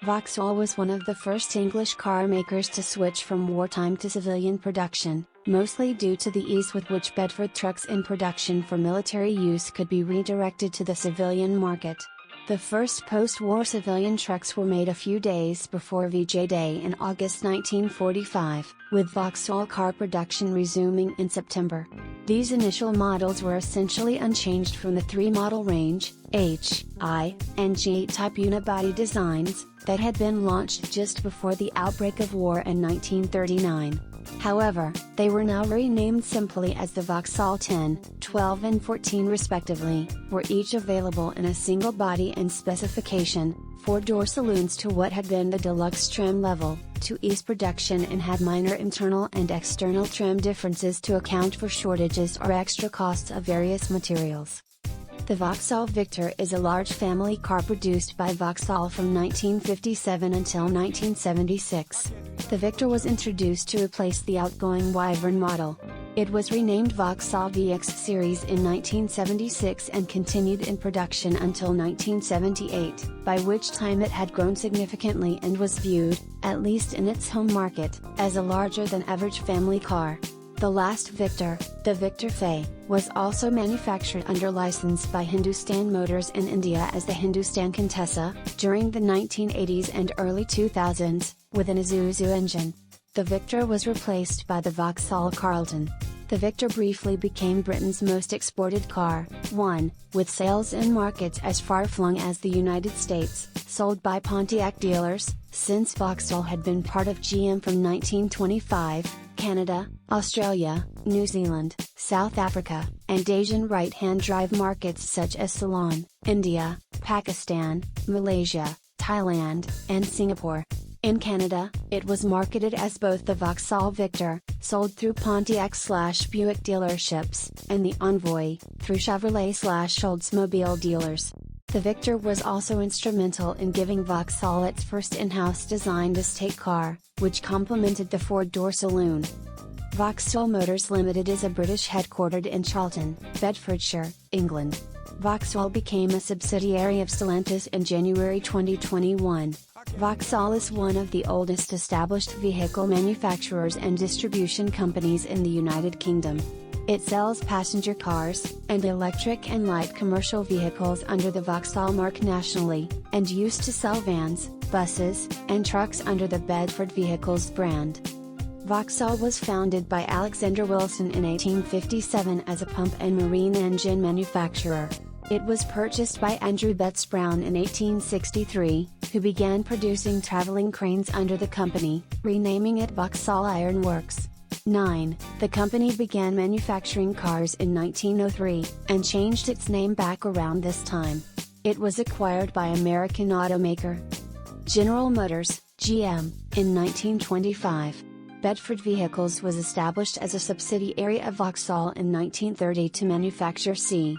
Vauxhall was one of the first English car makers to switch from wartime to civilian production, mostly due to the ease with which Bedford trucks in production for military use could be redirected to the civilian market. The first post-war civilian trucks were made a few days before VJ Day in August 1945, with Vauxhall car production resuming in September. These initial models were essentially unchanged from the three-model range, H, I, and G-type unibody designs, that had been launched just before the outbreak of war in 1939. However, they were now renamed simply as the Vauxhall 10, 12 and 14 respectively, were each available in a single body and specification, four-door saloons to what had been the deluxe trim level, to ease production and had minor internal and external trim differences to account for shortages or extra costs of various materials. The Vauxhall Victor is a large family car produced by Vauxhall from 1957 until 1976. The Victor was introduced to replace the outgoing Wyvern model. It was renamed Vauxhall VX Series in 1976 and continued in production until 1978, by which time it had grown significantly and was viewed, at least in its home market, as a larger-than-average family car. The last Victor, the Victor Fay, was also manufactured under license by Hindustan Motors in India as the Hindustan Contessa, during the 1980s and early 2000s, with an Isuzu engine. The Victor was replaced by the Vauxhall Carlton. The Victor briefly became Britain's most exported car, with sales in markets as far-flung as the United States, sold by Pontiac dealers, since Vauxhall had been part of GM from 1925, Canada, Australia, New Zealand, South Africa, and Asian right-hand drive markets such as Ceylon, India, Pakistan, Malaysia, Thailand, and Singapore. In Canada, it was marketed as both the Vauxhall Victor, sold through Pontiac/Buick dealerships, and the Envoy, through Chevrolet/Oldsmobile dealers. The Victor was also instrumental in giving Vauxhall its first in-house designed estate car, which complemented the four-door saloon. Vauxhall Motors Limited is a British headquartered in Charlton, Bedfordshire, England. Vauxhall became a subsidiary of Stellantis in January 2021. Vauxhall is one of the oldest established vehicle manufacturers and distribution companies in the United Kingdom. It sells passenger cars, and electric and light commercial vehicles under the Vauxhall marque nationally, and used to sell vans, buses, and trucks under the Bedford Vehicles brand. Vauxhall was founded by Alexander Wilson in 1857 as a pump and marine engine manufacturer. It was purchased by Andrew Betts Brown in 1863, who began producing traveling cranes under the company, renaming it Vauxhall Iron Works. The company began manufacturing cars in 1903, and changed its name back around this time. It was acquired by American automaker General Motors, GM, in 1925. Bedford Vehicles was established as a subsidiary of Vauxhall in 1930 to manufacture C.